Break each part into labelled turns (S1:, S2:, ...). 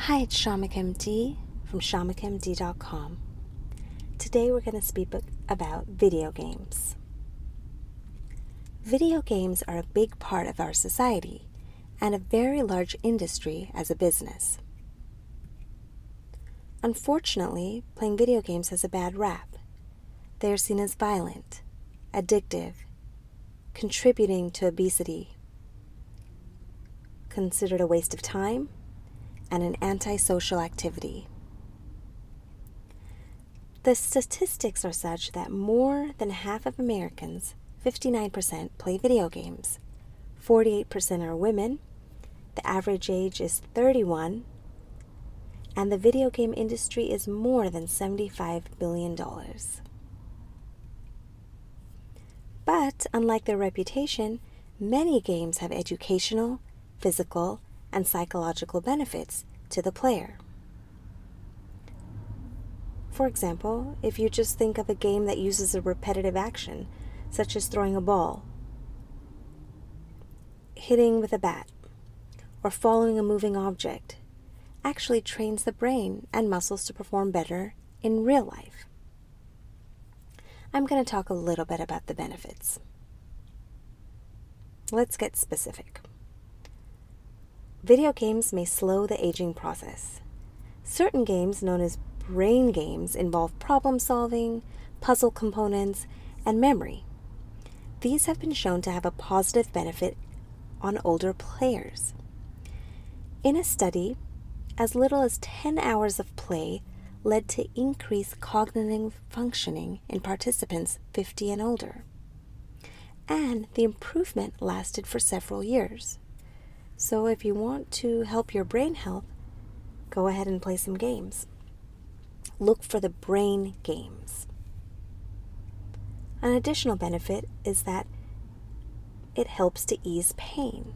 S1: Hi, it's Kshamica MD from KshamicaMD.com. Today we're going to speak about video games. Video games are a big part of our society and a very large industry as a business. Unfortunately, playing video games has a bad rap. They are seen as violent, addictive, contributing to obesity, considered a waste of time, and an antisocial activity. The statistics are such that more than half of Americans, 59%, play video games. 48% are women. The average age is 31. And the video game industry is more than $75 billion. But, unlike their reputation, many games have educational, physical, and psychological benefits to the player. For example, if you just think of a game that uses a repetitive action, such as throwing a ball, hitting with a bat, or following a moving object, actually trains the brain and muscles to perform better in real life. I'm going to talk a little bit about the benefits. Let's get specific. Video games may slow the aging process. Certain games, known as brain games, involve problem solving, puzzle components, and memory. These have been shown to have a positive benefit on older players. In a study, as little as 10 hours of play led to increased cognitive functioning in participants 50 and older. And the improvement lasted for several years. So if you want to help your brain health, go ahead and play some games. Look for the brain games. An additional benefit is that it helps to ease pain.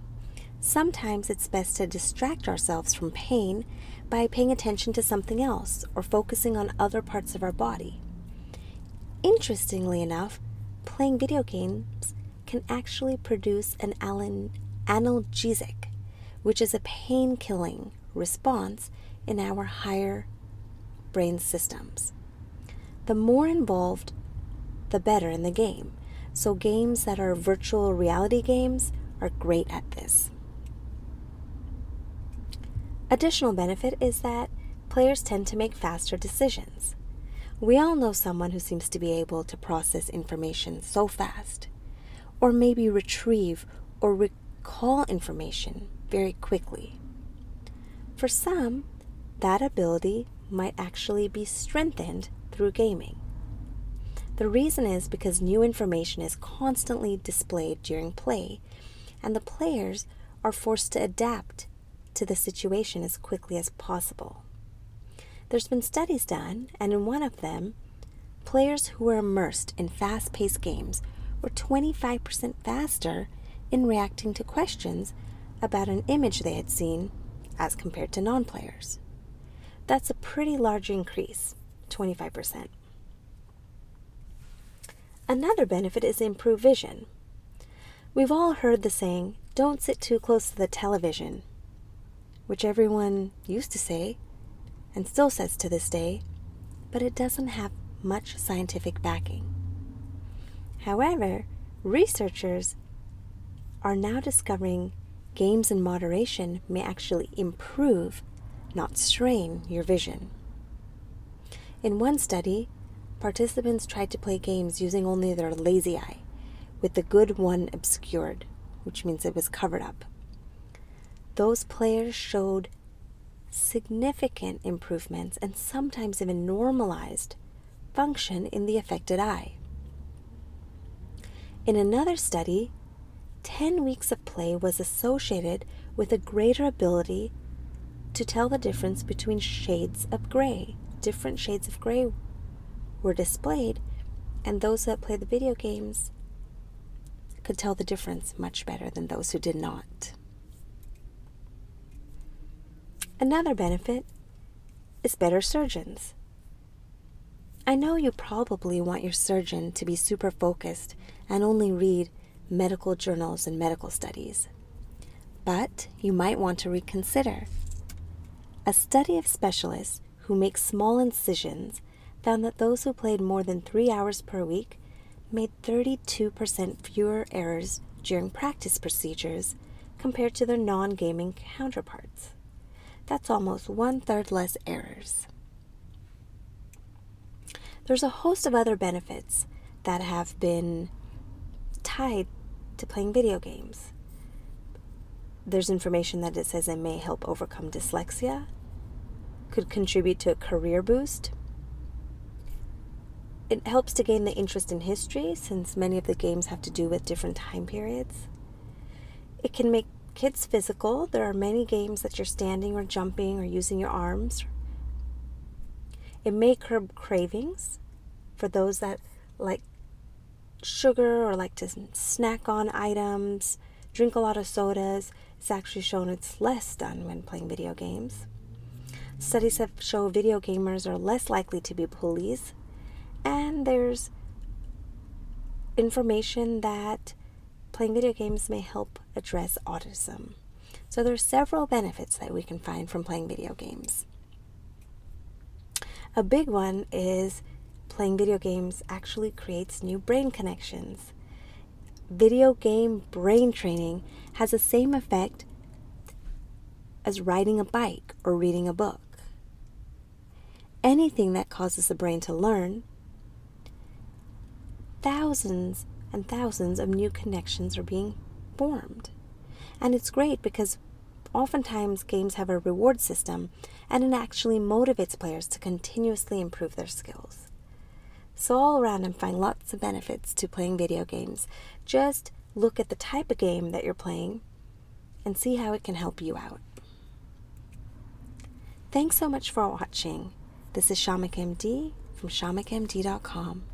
S1: Sometimes it's best to distract ourselves from pain by paying attention to something else or focusing on other parts of our body. Interestingly enough, playing video games can actually produce an analgesic, which is a pain-killing response in our higher brain systems. The more involved, the better in the game. So games that are virtual reality games are great at this. Additional benefit is that players tend to make faster decisions. We all know someone who seems to be able to process information so fast, or maybe retrieve or recall information very quickly. For some, that ability might actually be strengthened through gaming. The reason is because new information is constantly displayed during play, and the players are forced to adapt to the situation as quickly as possible. There's been studies done, and in one of them, players who were immersed in fast-paced games were 25% faster in reacting to questions about an image they had seen as compared to non-players. That's a pretty large increase, 25%. Another benefit is improved vision. We've all heard the saying, "Don't sit too close to the television," which everyone used to say and still says to this day, but it doesn't have much scientific backing. However, researchers are now discovering games in moderation may actually improve, not strain, your vision. In one study, participants tried to play games using only their lazy eye, with the good one obscured, which means it was covered up. Those players showed significant improvements and sometimes even normalized function in the affected eye. In another study, 10 weeks of play was associated with a greater ability to tell the difference between shades of gray. Different shades of gray were displayed, and those that played the video games could tell the difference much better than those who did not. Another benefit is better surgeons. I know you probably want your surgeon to be super focused and only read medical journals and medical studies, but you might want to reconsider. A study of specialists who make small incisions found that those who played more than 3 hours per week made 32% fewer errors during practice procedures compared to their non-gaming counterparts. That's almost 1/3 less errors. There's a host of other benefits that have been tied to playing video games. There's information that it says it may help overcome dyslexia, could contribute to a career boost. It helps to gain the interest in history, since many of the games have to do with different time periods. It can make kids physical. There are many games that you're standing or jumping or using your arms. It may curb cravings for those that like sugar or like to snack on items, drink a lot of sodas. It's actually shown it's less done when playing video games. Studies have shown video gamers are less likely to be bullies. And there's information that playing video games may help address autism. So there are several benefits that we can find from playing video games. A big one is playing video games actually creates new brain connections. Video game brain training has the same effect as riding a bike or reading a book. Anything that causes the brain to learn, thousands and thousands of new connections are being formed. And it's great because oftentimes games have a reward system, and it actually motivates players to continuously improve their skills. So all around, I find lots of benefits to playing video games. Just look at the type of game that you're playing and see how it can help you out. Thanks so much for watching. This is Kshamica MD from KshamicaMD.com.